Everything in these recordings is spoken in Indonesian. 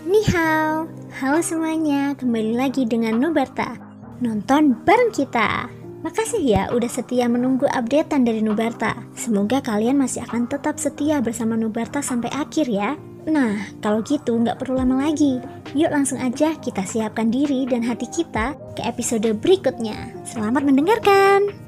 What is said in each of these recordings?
Ni hao, halo semuanya, kembali lagi dengan Nubarta. Nonton bareng kita. Makasih ya udah setia menunggu updatean dari Nubarta. Semoga kalian masih akan tetap setia bersama Nubarta sampai akhir ya. Nah, kalau gitu nggak perlu lama lagi. Yuk langsung aja kita siapkan diri dan hati kita ke episode berikutnya. Selamat mendengarkan.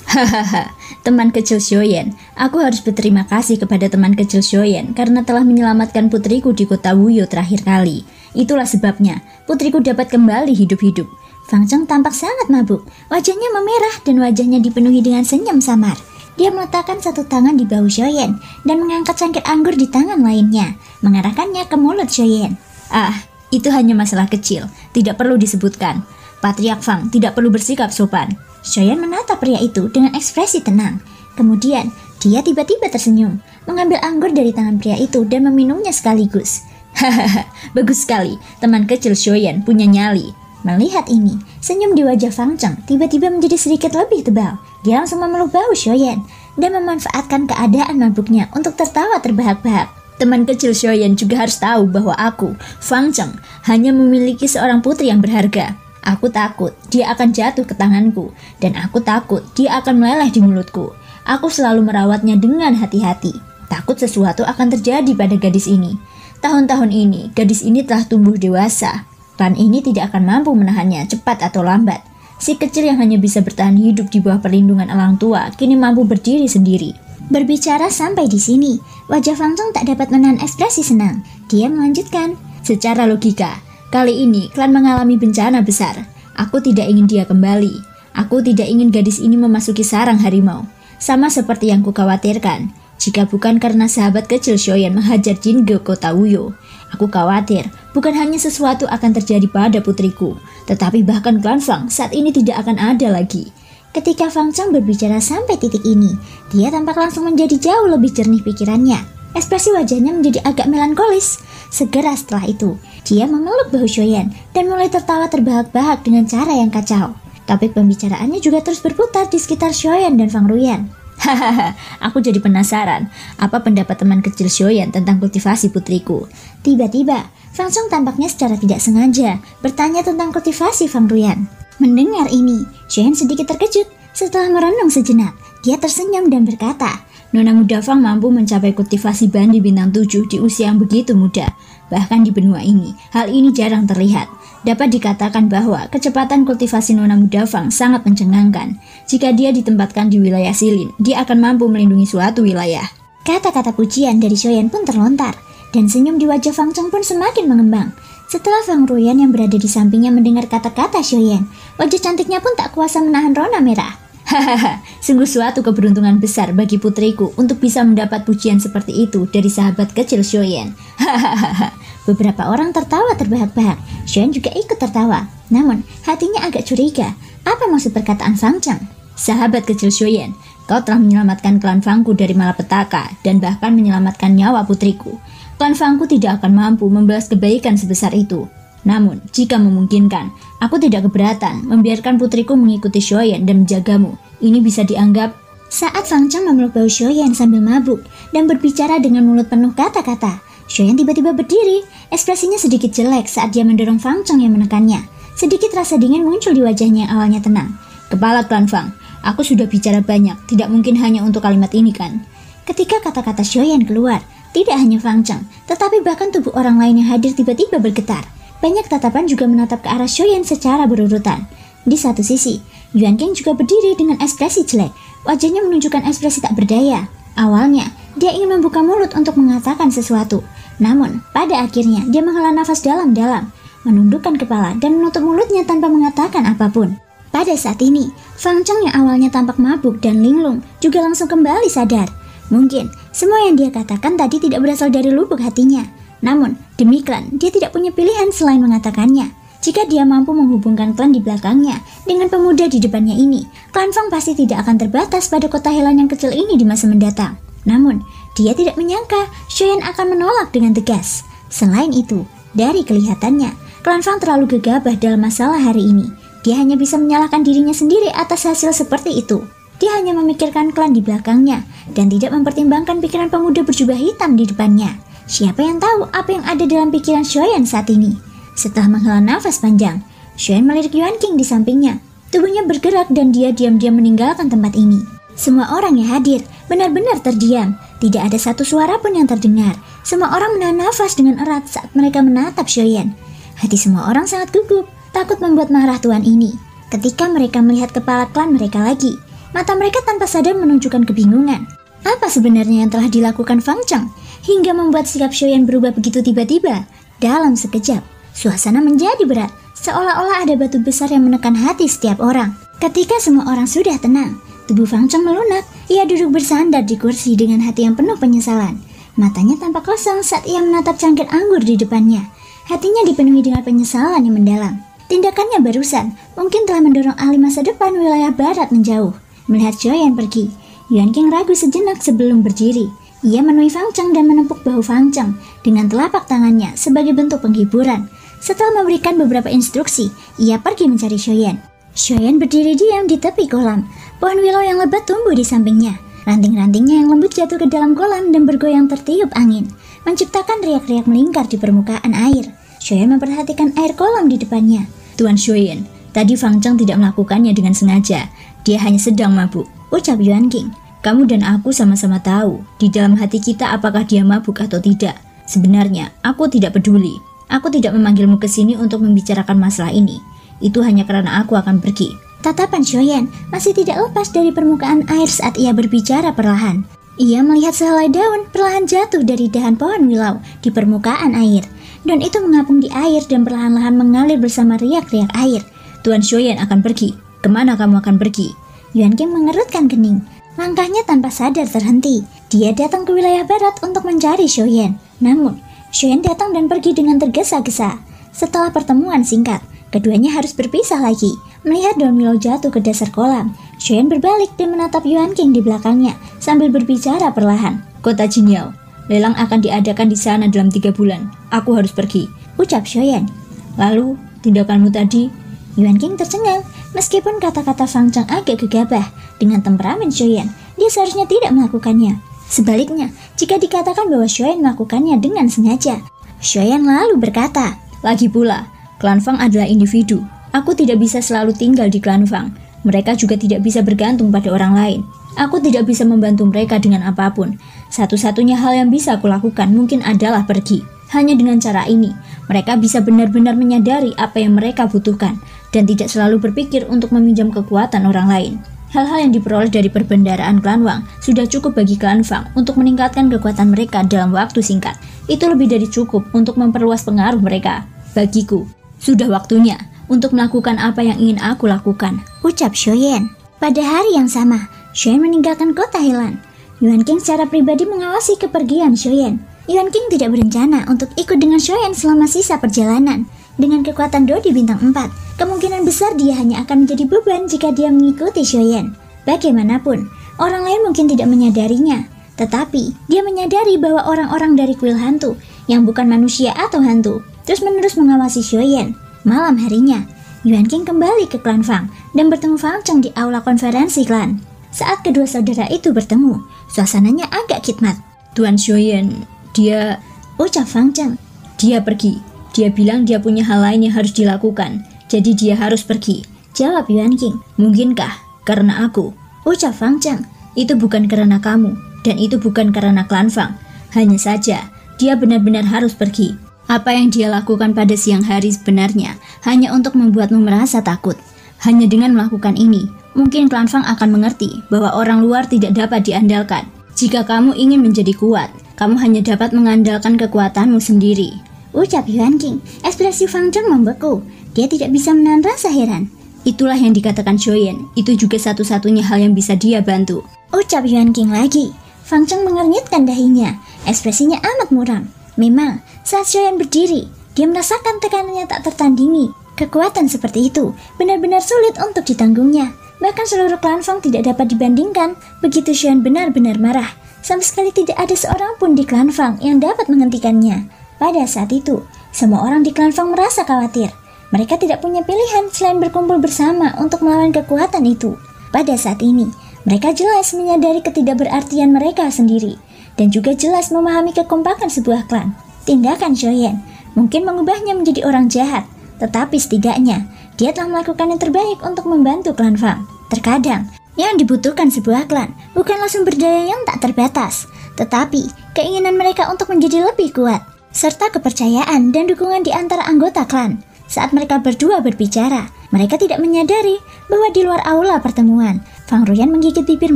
Hahaha, teman kecil Shoyen, aku harus berterima kasih kepada teman kecil Shoyen karena telah menyelamatkan putriku di kota Wuyo terakhir kali. Itulah sebabnya putriku dapat kembali hidup-hidup. Fang Cheng tampak sangat mabuk, wajahnya memerah dan wajahnya dipenuhi dengan senyum samar. Dia meletakkan satu tangan di bahu Shoyen dan mengangkat cangkir anggur di tangan lainnya, mengarahkannya ke mulut Shoyen. Ah, itu hanya masalah kecil, tidak perlu disebutkan. Patriark Fang tidak perlu bersikap sopan. Shoyen menatap pria itu dengan ekspresi tenang. Kemudian, dia tiba-tiba tersenyum, mengambil anggur dari tangan pria itu dan meminumnya sekaligus. Hahaha, bagus sekali, teman kecil Shoyen punya nyali. Melihat ini, senyum di wajah Fang Cheng tiba-tiba menjadi sedikit lebih tebal. Dia langsung memeluk bahu Shoyen dan memanfaatkan keadaan mabuknya untuk tertawa terbahak-bahak. Teman kecil Shoyen juga harus tahu bahwa aku, Fang Cheng, hanya memiliki seorang putri yang berharga. Aku takut dia akan jatuh ke tanganku, dan aku takut dia akan meleleh di mulutku. Aku selalu merawatnya dengan hati-hati. Takut sesuatu akan terjadi pada gadis ini. Tahun-tahun ini, gadis ini telah tumbuh dewasa. Klan ini tidak akan mampu menahannya cepat atau lambat. Si kecil yang hanya bisa bertahan hidup di bawah perlindungan orang tua, kini mampu berdiri sendiri. Berbicara sampai di sini, wajah Fang Cheng tak dapat menahan ekspresi senang. Dia melanjutkan, secara logika, kali ini klan mengalami bencana besar. Aku tidak ingin dia kembali. Aku tidak ingin gadis ini memasuki sarang harimau. Sama seperti yang kukhawatirkan. Jika bukan karena sahabat kecil Shoyen menghajar Jin ke kota Wuyo, aku khawatir bukan hanya sesuatu akan terjadi pada putriku, tetapi bahkan klan Fang saat ini tidak akan ada lagi. Ketika Fang Cheng berbicara sampai titik ini, dia tampak langsung menjadi jauh lebih jernih pikirannya. Ekspresi wajahnya menjadi agak melankolis. Segera setelah itu, dia memeluk bahu Shoyen dan mulai tertawa terbahak-bahak dengan cara yang kacau. Topik pembicaraannya juga terus berputar di sekitar Shoyen dan Fang Ruyan. Hahaha, aku jadi penasaran, apa pendapat teman kecil Shoyen tentang kultivasi putriku? Tiba-tiba, Fang Cheng tampaknya secara tidak sengaja bertanya tentang kultivasi Fang Ruyan. Mendengar ini, Shoyen sedikit terkejut. Setelah merenung sejenak, dia tersenyum dan berkata, Nona muda Fang mampu mencapai kultivasi bandi bintang 7 di usia yang begitu muda. Bahkan di benua ini, hal ini jarang terlihat. Dapat dikatakan bahwa kecepatan kultivasi Nona muda Fang sangat mencengangkan. Jika dia ditempatkan di wilayah Silin, dia akan mampu melindungi suatu wilayah. Kata-kata pujian dari Shoyen pun terlontar, dan senyum di wajah Fang Cheng pun semakin mengembang. Setelah Fang Ruyan yang berada di sampingnya mendengar kata-kata Shoyen, wajah cantiknya pun tak kuasa menahan rona merah. Hahaha, sungguh suatu keberuntungan besar bagi putriku untuk bisa mendapat pujian seperti itu dari sahabat kecil Shoyen. Hahaha, beberapa orang tertawa terbahak-bahak. Shoyen juga ikut tertawa. Namun, hatinya agak curiga. Apa maksud perkataan Fang Cheng? Sahabat kecil Shoyen, kau telah menyelamatkan klan Fangku dari malapetaka dan bahkan menyelamatkan nyawa putriku. Klan Fangku tidak akan mampu membalas kebaikan sebesar itu. Namun, jika memungkinkan, aku tidak keberatan membiarkan putriku mengikuti Shoyen dan menjagamu. Ini bisa dianggap. Saat Fang Cheng memeluk bahu Shoyen sambil mabuk dan berbicara dengan mulut penuh kata-kata, Shoyen tiba-tiba berdiri. Ekspresinya sedikit jelek saat dia mendorong Fang Cheng yang menekannya. Sedikit rasa dingin muncul di wajahnya yang awalnya tenang. Kepala klan Fang, aku sudah bicara banyak, tidak mungkin hanya untuk kalimat ini kan? Ketika kata-kata Shoyen keluar, tidak hanya Fang Cheng, tetapi bahkan tubuh orang lain yang hadir tiba-tiba bergetar. Banyak tatapan juga menatap ke arah Shoyen secara berurutan. Di satu sisi, Yuan King juga berdiri dengan ekspresi jelek. Wajahnya menunjukkan ekspresi tak berdaya. Awalnya, dia ingin membuka mulut untuk mengatakan sesuatu. Namun, pada akhirnya dia menghela nafas dalam-dalam, menundukkan kepala dan menutup mulutnya tanpa mengatakan apapun. Pada saat ini, Fang Cheng yang awalnya tampak mabuk dan linglung juga langsung kembali sadar. Mungkin, semua yang dia katakan tadi tidak berasal dari lubuk hatinya. Namun, demi klan, dia tidak punya pilihan selain mengatakannya. Jika dia mampu menghubungkan klan di belakangnya dengan pemuda di depannya ini, klan Fang pasti tidak akan terbatas pada kota Helan yang kecil ini di masa mendatang. Namun, dia tidak menyangka Shoyen akan menolak dengan tegas. Selain itu, dari kelihatannya, klan Fang terlalu gegabah dalam masalah hari ini. Dia hanya bisa menyalahkan dirinya sendiri atas hasil seperti itu. Dia hanya memikirkan klan di belakangnya dan tidak mempertimbangkan pikiran pemuda berjubah hitam di depannya. Siapa yang tahu apa yang ada dalam pikiran Shoyan saat ini? Setelah menghela nafas panjang, Shoyan melirik Yuan King di sampingnya. Tubuhnya bergerak dan dia diam-diam meninggalkan tempat ini. Semua orang yang hadir benar-benar terdiam. Tidak ada satu suara pun yang terdengar. Semua orang menahan nafas dengan erat saat mereka menatap Shoyan. Hati semua orang sangat gugup, takut membuat marah tuan ini. Ketika mereka melihat kepala klan mereka lagi, mata mereka tanpa sadar menunjukkan kebingungan. Apa sebenarnya yang telah dilakukan Fang Cheng hingga membuat sikap Shoyan berubah begitu tiba-tiba? Dalam sekejap, suasana menjadi berat, seolah-olah ada batu besar yang menekan hati setiap orang. Ketika semua orang sudah tenang, tubuh Fang Cheng melunak. Ia duduk bersandar di kursi dengan hati yang penuh penyesalan. Matanya tampak kosong saat ia menatap cangkir anggur di depannya. Hatinya dipenuhi dengan penyesalan yang mendalam. Tindakannya barusan mungkin telah mendorong ahli masa depan wilayah barat menjauh. Melihat Shoyan pergi, Yuan King ragu sejenak sebelum berdiri. Ia menemui Fang Cheng dan menepuk bahu Fang Cheng dengan telapak tangannya sebagai bentuk penghiburan. Setelah memberikan beberapa instruksi, ia pergi mencari Shoyan. Shoyan berdiri diam di tepi kolam. Pohon willow yang lebat tumbuh di sampingnya. Ranting-rantingnya yang lembut jatuh ke dalam kolam dan bergoyang tertiup angin, menciptakan riak-riak melingkar di permukaan air. Shoyan memperhatikan air kolam di depannya. Tuan Shoyan, tadi Fang Cheng tidak melakukannya dengan sengaja. Dia hanya sedang mabuk, ucap Yuan King. Kamu dan aku sama-sama tahu di dalam hati kita apakah dia mabuk atau tidak. Sebenarnya, aku tidak peduli. Aku tidak memanggilmu ke sini untuk membicarakan masalah ini. Itu hanya karena aku akan pergi. Tatapan Shoyan masih tidak lepas dari permukaan air saat ia berbicara perlahan. Ia melihat sehelai daun perlahan jatuh dari dahan pohon willow di permukaan air. Daun itu mengapung di air dan perlahan-lahan mengalir bersama riak-riak air. Tuan Shoyan akan pergi. Kemana kamu akan pergi? Yuan King mengerutkan kening. Langkahnya tanpa sadar terhenti. Dia datang ke wilayah barat untuk mencari Shoyan. Namun, Shoyan datang dan pergi dengan tergesa-gesa. Setelah pertemuan singkat, keduanya harus berpisah lagi. Melihat daun willow jatuh ke dasar kolam, Shoyan berbalik dan menatap Yuan King di belakangnya sambil berbicara perlahan. Kota Jinyao, lelang akan diadakan di sana dalam 3 bulan. Aku harus pergi, ucap Shoyan. Lalu, tindakanmu tadi? Yuan King tercengang. Meskipun kata-kata Fang Cheng agak gegabah, dengan temperamen Shoyan, dia seharusnya tidak melakukannya. Sebaliknya, jika dikatakan bahwa Shoyan melakukannya dengan sengaja, Shoyan lalu berkata, lagi pula, klan Fang adalah individu. Aku tidak bisa selalu tinggal di klan Fang. Mereka juga tidak bisa bergantung pada orang lain. Aku tidak bisa membantu mereka dengan apapun. Satu-satunya hal yang bisa aku lakukan mungkin adalah pergi. Hanya dengan cara ini, mereka bisa benar-benar menyadari apa yang mereka butuhkan dan tidak selalu berpikir untuk meminjam kekuatan orang lain. Hal-hal yang diperoleh dari perbendaharaan klan Wang sudah cukup bagi klan Fang untuk meningkatkan kekuatan mereka dalam waktu singkat. Itu lebih dari cukup untuk memperluas pengaruh mereka. Bagiku, sudah waktunya untuk melakukan apa yang ingin aku lakukan, ucap Shoyan. Pada hari yang sama, Shoyan meninggalkan kota Helan. Yuan King secara pribadi mengawasi kepergian Shoyan. Yuan King tidak berencana untuk ikut dengan Shoyan selama sisa perjalanan. Dengan kekuatan Dodi bintang 4, kemungkinan besar dia hanya akan menjadi beban jika dia mengikuti Shoyan. Bagaimanapun, orang lain mungkin tidak menyadarinya, tetapi dia menyadari bahwa orang-orang dari kuil hantu yang bukan manusia atau hantu terus-menerus mengawasi Shoyan. Malam harinya, Yuan King kembali ke klan Fang dan bertemu Fang Cheng di aula konferensi klan. Saat kedua saudara itu bertemu, suasananya agak khidmat. Tuan Shoyan, dia, ucap Fang Cheng. Dia pergi. Dia bilang dia punya hal lain yang harus dilakukan, jadi dia harus pergi, jawab Yuan King. Mungkinkah karena aku, ucap Fang Cheng. Itu bukan karena kamu, dan itu bukan karena klan Fang. Hanya saja, dia benar-benar harus pergi. Apa yang dia lakukan pada siang hari sebenarnya hanya untuk membuatmu merasa takut. Hanya dengan melakukan ini, mungkin klan Fang akan mengerti bahwa orang luar tidak dapat diandalkan. Jika kamu ingin menjadi kuat, kamu hanya dapat mengandalkan kekuatanmu sendiri, ucap Yuan King. Ekspresi Fang Cheng membeku. Dia tidak bisa menahan rasa heran. Itulah yang dikatakan Shoyan. Itu juga satu-satunya hal yang bisa dia bantu, ucap Yuan King lagi. Fang Cheng mengernyitkan dahinya. Ekspresinya amat muram. Memang, saat Shoyan berdiri, dia merasakan tekanannya tak tertandingi. Kekuatan seperti itu benar-benar sulit untuk ditanggungnya. Bahkan seluruh klan Fang tidak dapat dibandingkan. Begitu Shoyan benar-benar marah, sama sekali tidak ada seorang pun di klan Fang yang dapat menghentikannya. Pada saat itu, semua orang di klan Fang merasa khawatir. Mereka tidak punya pilihan selain berkumpul bersama untuk melawan kekuatan itu. Pada saat ini, mereka jelas menyadari ketidakberartian mereka sendiri. dan juga jelas memahami kekompakan sebuah klan. Tindakan Shoyen mungkin mengubahnya menjadi orang jahat, tetapi setidaknya dia telah melakukan yang terbaik untuk membantu klan Fang. Terkadang, yang dibutuhkan sebuah klan bukanlah sumber daya yang tak terbatas, tetapi keinginan mereka untuk menjadi lebih kuat, serta kepercayaan dan dukungan di antara anggota klan. Saat mereka berdua berbicara, mereka tidak menyadari bahwa di luar aula pertemuan, Fang Ruyan menggigit bibir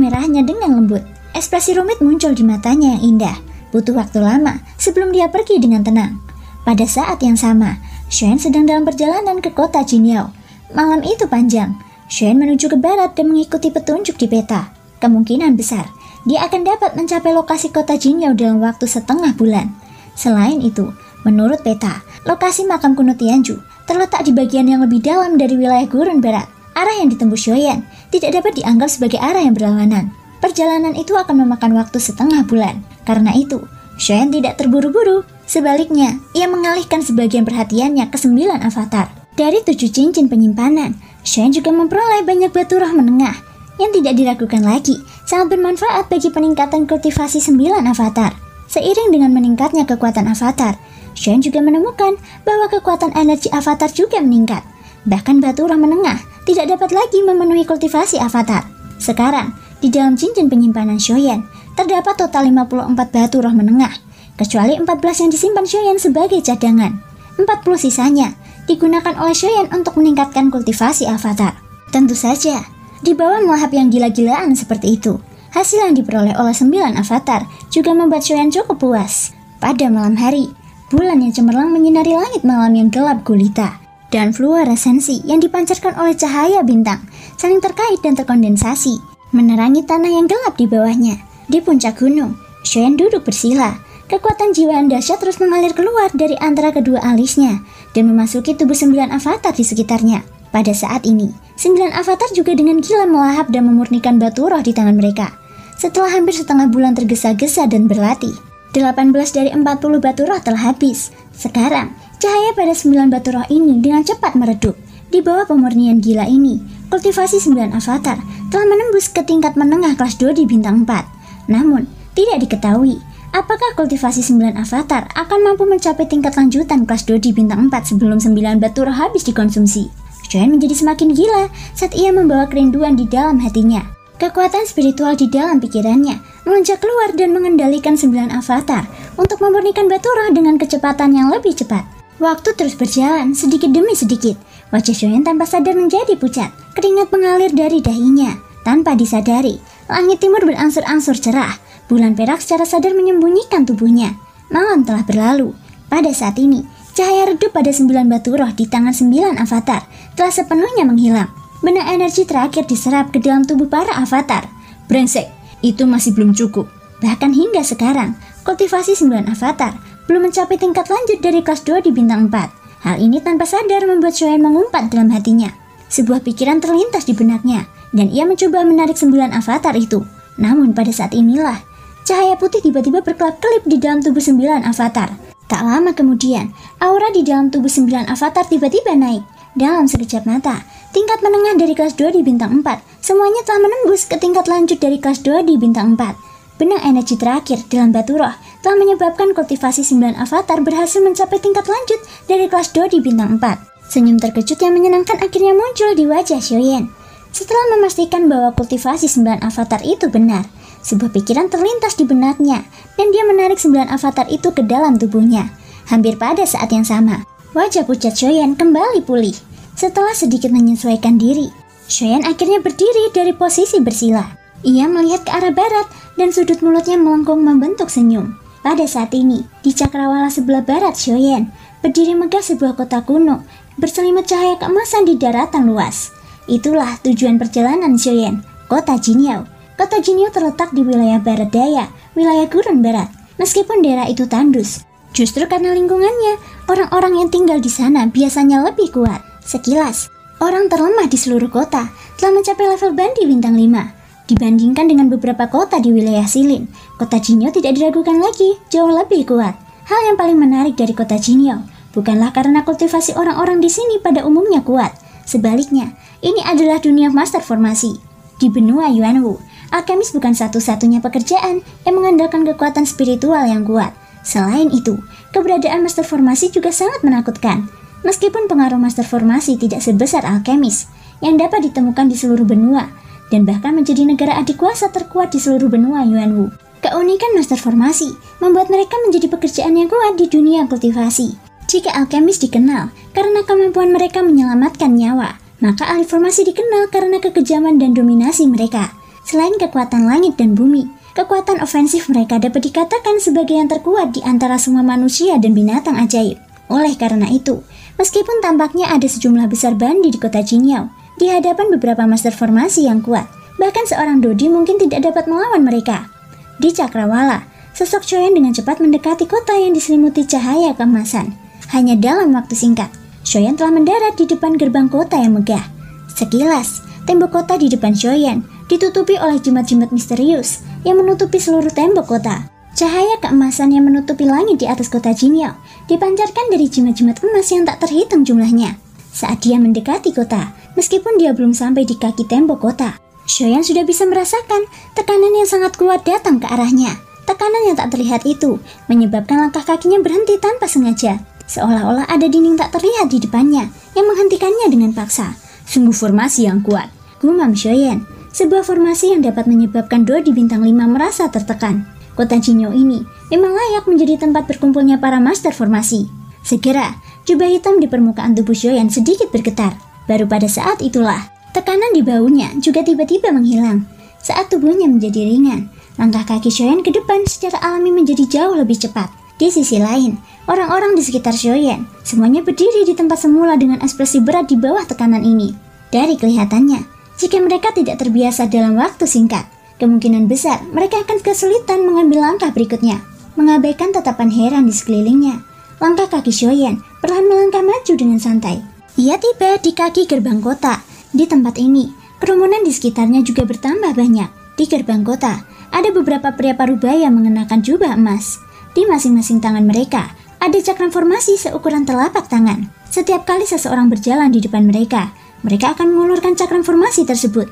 merahnya dengan lembut. Ekspresi rumit muncul di matanya yang indah. Butuh waktu lama sebelum dia pergi dengan tenang. Pada saat yang sama, Shoyen sedang dalam perjalanan ke kota Jinyao. Malam itu panjang. Shoyen menuju ke barat dan mengikuti petunjuk di peta. Kemungkinan besar, dia akan dapat mencapai lokasi kota Jinyao dalam waktu setengah bulan. Selain itu, menurut peta, lokasi makam kuno Tianju terletak di bagian yang lebih dalam dari wilayah gurun barat. Arah yang ditembus Shoyen tidak dapat dianggap sebagai arah yang berlawanan. Perjalanan itu akan memakan waktu setengah bulan. Karena itu, Shoyen tidak terburu-buru. Sebaliknya, ia mengalihkan sebagian perhatiannya ke 9 avatar. Dari 7 cincin penyimpanan, Shoyen juga memperoleh banyak batu roh menengah yang tidak diragukan lagi sangat bermanfaat bagi peningkatan kultivasi 9 avatar. Seiring dengan meningkatnya kekuatan avatar, Shoyen juga menemukan bahwa kekuatan energi avatar juga meningkat. Bahkan batu roh menengah tidak dapat lagi memenuhi kultivasi avatar. Sekarang, di dalam cincin penyimpanan Shoyen, terdapat total 54 batu roh menengah, kecuali 14 yang disimpan Shoyen sebagai cadangan. 40 sisanya digunakan oleh Shoyen untuk meningkatkan kultivasi avatar. Tentu saja, di bawah melahap yang gila-gilaan seperti itu, hasil yang diperoleh oleh 9 avatar juga membuat Shoyen cukup puas. Pada malam hari, bulan yang cemerlang menyinari langit malam yang gelap gulita, dan fluoresensi yang dipancarkan oleh cahaya bintang saling terkait dan terkondensasi, menerangi tanah yang gelap di bawahnya. Di puncak gunung, Shoyen duduk bersila. Kekuatan jiwa yang dahsyat terus mengalir keluar dari antara kedua alisnya dan memasuki tubuh 9 avatar di sekitarnya. Pada saat ini, 9 avatar juga dengan gila melahap dan memurnikan batu roh di tangan mereka. Setelah hampir setengah bulan tergesa-gesa dan berlatih, 18 dari 40 batu roh telah habis. Sekarang, cahaya pada 9 batu roh ini dengan cepat meredup. Di bawah pemurnian gila ini, kultivasi 9 avatar telah menembus ke tingkat menengah kelas Dodi bintang 4. Namun, tidak diketahui apakah kultivasi 9 avatar akan mampu mencapai tingkat lanjutan kelas Dodi bintang 4 sebelum 9 batu roh habis dikonsumsi. Shoyen menjadi semakin gila saat ia membawa kerinduan di dalam hatinya. Kekuatan spiritual di dalam pikirannya melonjak keluar dan mengendalikan 9 avatar untuk memurnikan batu roh dengan kecepatan yang lebih cepat. Waktu terus berjalan sedikit demi sedikit. Wajah Shoyen tanpa sadar menjadi pucat. Keringat mengalir dari dahinya. Tanpa disadari, langit timur berangsur-angsur cerah. Bulan perak secara sadar menyembunyikan tubuhnya. Malam telah berlalu. Pada saat ini, cahaya redup pada 9 batu roh di tangan 9 avatar telah sepenuhnya menghilang. Benang energi terakhir diserap ke dalam tubuh para avatar. Brengsek, itu masih belum cukup. Bahkan hingga sekarang, kultivasi 9 avatar belum mencapai tingkat lanjut dari kelas 2 di bintang 4. Hal ini tanpa sadar membuat Shoyen mengumpat dalam hatinya. Sebuah pikiran terlintas di benaknya, dan ia mencoba menarik 9 avatar itu. Namun pada saat inilah, cahaya putih tiba-tiba berkelap-kelip di dalam tubuh 9 avatar. Tak lama kemudian, aura di dalam tubuh 9 avatar tiba-tiba naik. Dalam sekejap mata, tingkat menengah dari kelas 2 di bintang 4 semuanya telah menembus ke tingkat lanjut dari kelas 2 di bintang 4. Benang energi terakhir dalam batu roh telah menyebabkan kultivasi 9 avatar berhasil mencapai tingkat lanjut dari kelas 2 di bintang 4. Senyum terkejut yang menyenangkan akhirnya muncul di wajah Shoyen. Setelah memastikan bahwa kultivasi 9 avatar itu benar, sebuah pikiran terlintas di benaknya dan dia menarik 9 avatar itu ke dalam tubuhnya. Hampir pada saat yang sama, wajah pucat Shoyen kembali pulih. Setelah sedikit menyesuaikan diri, Shoyen akhirnya berdiri dari posisi bersila. Ia melihat ke arah barat dan sudut mulutnya melengkung membentuk senyum. Pada saat ini, di cakrawala sebelah barat Shoyen, berdiri megah sebuah kota kuno, berselimut cahaya keemasan di daratan luas. Itulah tujuan perjalanan Shoyen, kota Jinyao. Kota Jinyao terletak di wilayah barat daya, wilayah gurun barat. Meskipun daerah itu tandus, justru karena lingkungannya, orang-orang yang tinggal di sana biasanya lebih kuat. Sekilas, orang terlemah di seluruh kota telah mencapai level bandi bintang 5. Dibandingkan dengan beberapa kota di wilayah Silin, kota Jinyao tidak diragukan lagi, jauh lebih kuat. Hal yang paling menarik dari kota Jinyao bukanlah karena kultivasi orang-orang di sini pada umumnya kuat. Sebaliknya, ini adalah dunia master formasi. Di benua Yuanwu, alkemis bukan satu-satunya pekerjaan yang mengandalkan kekuatan spiritual yang kuat. Selain itu, keberadaan master formasi juga sangat menakutkan. Meskipun pengaruh master formasi tidak sebesar alkemis yang dapat ditemukan di seluruh benua dan bahkan menjadi negara adikuasa terkuat di seluruh benua Yuanwu, keunikan master formasi membuat mereka menjadi pekerjaan yang kuat di dunia kultivasi. Jika alkemis dikenal karena kemampuan mereka menyelamatkan nyawa, maka ahli formasi dikenal karena kekejaman dan dominasi mereka. Selain kekuatan langit dan bumi, kekuatan ofensif mereka dapat dikatakan sebagai yang terkuat di antara semua manusia dan binatang ajaib. Oleh karena itu, meskipun tampaknya ada sejumlah besar bandi di kota Jingyao, di hadapan beberapa master formasi yang kuat, bahkan seorang Dodi mungkin tidak dapat melawan mereka. Di Cakrawala, sosok Shoyan dengan cepat mendekati kota yang diselimuti cahaya keemasan. Hanya dalam waktu singkat, Shoyan telah mendarat di depan gerbang kota yang megah. Sekilas, tembok kota di depan Shoyan ditutupi oleh jimat-jimat misterius yang menutupi seluruh tembok kota. Cahaya keemasan yang menutupi langit di atas kota Jingyao dipancarkan dari jimat-jimat emas yang tak terhitung jumlahnya. Saat dia mendekati kota, meskipun dia belum sampai di kaki tembok kota, Shoyan sudah bisa merasakan tekanan yang sangat kuat datang ke arahnya. Tekanan yang tak terlihat itu menyebabkan langkah kakinya berhenti tanpa sengaja, seolah-olah ada dinding tak terlihat di depannya yang menghentikannya dengan paksa. Sungguh formasi yang kuat, gumam Shoyan. Sebuah formasi yang dapat menyebabkan Dodi bintang 5 merasa tertekan. Kota Jingyao ini memang layak menjadi tempat berkumpulnya para master formasi. Segera, jubah hitam di permukaan tubuh Shoyan sedikit bergetar. Baru pada saat itulah, tekanan di bahunya juga tiba-tiba menghilang. Saat tubuhnya menjadi ringan, langkah kaki Shoyan ke depan secara alami menjadi jauh lebih cepat. Di sisi lain, orang-orang di sekitar Shoyan semuanya berdiri di tempat semula dengan ekspresi berat di bawah tekanan ini. Dari kelihatannya, jika mereka tidak terbiasa dalam waktu singkat, kemungkinan besar mereka akan kesulitan mengambil langkah berikutnya. Mengabaikan tatapan heran di sekelilingnya, langkah kaki Shoyan perlahan melangkah maju dengan santai. Ia tiba di kaki gerbang kota. Di tempat ini, kerumunan di sekitarnya juga bertambah banyak. Di gerbang kota, ada beberapa pria parubaya mengenakan jubah emas. Di masing-masing tangan mereka, ada cakram formasi seukuran telapak tangan. Setiap kali seseorang berjalan di depan mereka, mereka akan mengulurkan cakram formasi tersebut.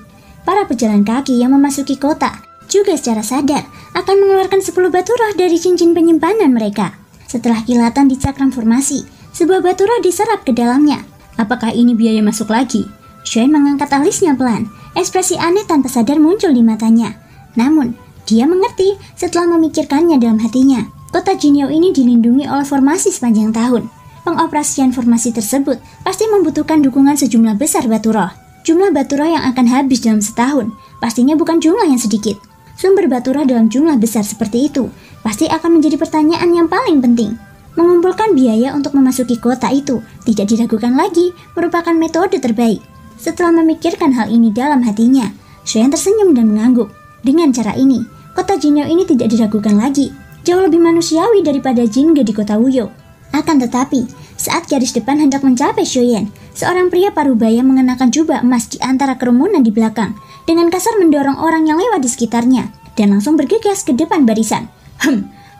Para pejalan kaki yang memasuki kota juga secara sadar akan mengeluarkan 10 batu roh dari cincin penyimpanan mereka. Setelah kilatan di cakram formasi, sebuah batu roh diserap ke dalamnya. Apakah ini biaya masuk lagi? Shoyan mengangkat alisnya pelan. Ekspresi aneh tanpa sadar muncul di matanya. Namun, dia mengerti setelah memikirkannya dalam hatinya. Kota Jingyao ini dilindungi oleh formasi sepanjang tahun. Pengoperasian formasi tersebut pasti membutuhkan dukungan sejumlah besar batu roh. Jumlah batu roh yang akan habis dalam setahun pastinya bukan jumlah yang sedikit. Sumber batu roh dalam jumlah besar seperti itu pasti akan menjadi pertanyaan yang paling penting. Mengumpulkan biaya untuk memasuki kota itu tidak diragukan lagi merupakan metode terbaik. Setelah memikirkan hal ini dalam hatinya, Shoyan tersenyum dan mengangguk. Dengan cara ini, kota Jingyao ini tidak diragukan lagi, jauh lebih manusiawi daripada Jingge di kota Wuyo. Akan tetapi, saat garis depan hendak mencapai Shoyan, seorang pria parubaya mengenakan jubah emas di antara kerumunan di belakang, dengan kasar mendorong orang yang lewat di sekitarnya, dan langsung bergegas ke depan barisan.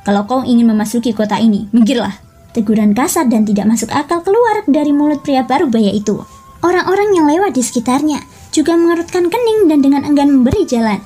Kalau kau ingin memasuki kota ini, minggirlah. Teguran kasar dan tidak masuk akal keluar dari mulut pria parubaya itu. Orang-orang yang lewat di sekitarnya juga mengerutkan kening dan dengan enggan memberi jalan.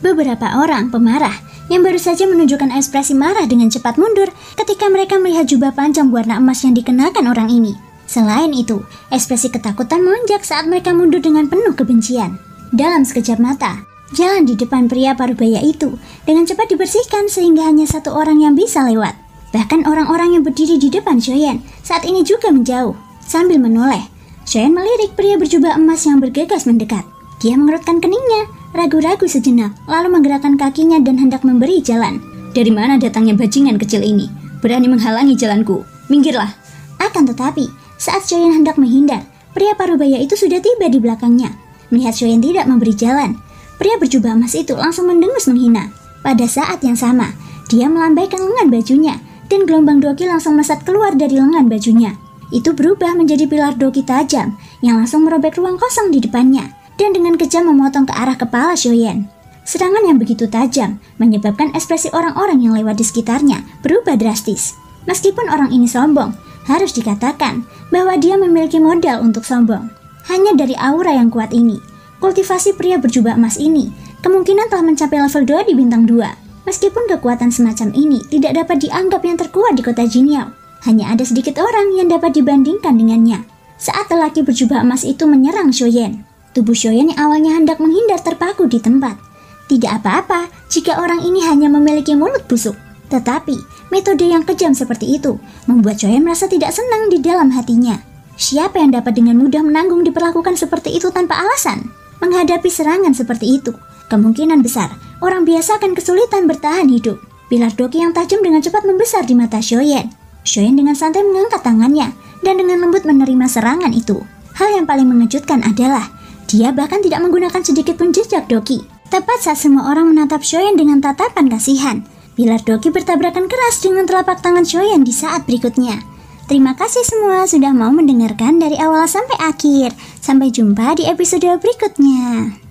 Beberapa orang pemarah yang baru saja menunjukkan ekspresi marah dengan cepat mundur ketika mereka melihat jubah panjang warna emas yang dikenakan orang ini. Selain itu, ekspresi ketakutan melonjak saat mereka mundur dengan penuh kebencian. Dalam sekejap mata, jalan di depan pria parubaya itu dengan cepat dibersihkan sehingga hanya satu orang yang bisa lewat. Bahkan orang-orang yang berdiri di depan Shoyan saat ini juga menjauh. Sambil menoleh, Shoyan melirik pria berjubah emas yang bergegas mendekat. Dia mengerutkan keningnya, ragu-ragu sejenak, lalu menggerakkan kakinya dan hendak memberi jalan. Dari mana datangnya bajingan kecil ini? Berani menghalangi jalanku. Minggirlah. Akan tetapi, saat Shoyan hendak menghindar, pria parubaya itu sudah tiba di belakangnya. Melihat Shoyan tidak memberi jalan, pria berjubah emas itu langsung mendengus menghina. Pada saat yang sama, dia melambaikan lengan bajunya, dan gelombang doki langsung melesat keluar dari lengan bajunya. Itu berubah menjadi pilar doki tajam, yang langsung merobek ruang kosong di depannya, dan dengan kejam memotong ke arah kepala Shoyan. Serangan yang begitu tajam menyebabkan ekspresi orang-orang yang lewat di sekitarnya berubah drastis. Meskipun orang ini sombong, harus dikatakan bahwa dia memiliki modal untuk sombong. Hanya dari aura yang kuat ini, kultivasi pria berjubah emas ini kemungkinan telah mencapai level 2 di bintang 2. Meskipun kekuatan semacam ini tidak dapat dianggap yang terkuat di kota Jingyao, hanya ada sedikit orang yang dapat dibandingkan dengannya. Saat lelaki berjubah emas itu menyerang Shoyen, tubuh Shoyen yang awalnya hendak menghindar terpaku di tempat. Tidak apa-apa jika orang ini hanya memiliki mulut busuk. Tetapi, metode yang kejam seperti itu membuat Shoyen merasa tidak senang di dalam hatinya. Siapa yang dapat dengan mudah menanggung diperlakukan seperti itu tanpa alasan? Menghadapi serangan seperti itu, kemungkinan besar orang biasa akan kesulitan bertahan hidup. Pilar doki yang tajam dengan cepat membesar di mata Shoyen. Shoyen dengan santai mengangkat tangannya dan dengan lembut menerima serangan itu. Hal yang paling mengejutkan adalah dia bahkan tidak menggunakan sedikit pun jejak doki. Tepat saat semua orang menatap Shoyen dengan tatapan kasihan, pilar doki bertabrakan keras dengan telapak tangan Shoyen di saat berikutnya. Terima kasih semua sudah mau mendengarkan dari awal sampai akhir. Sampai jumpa di episode berikutnya.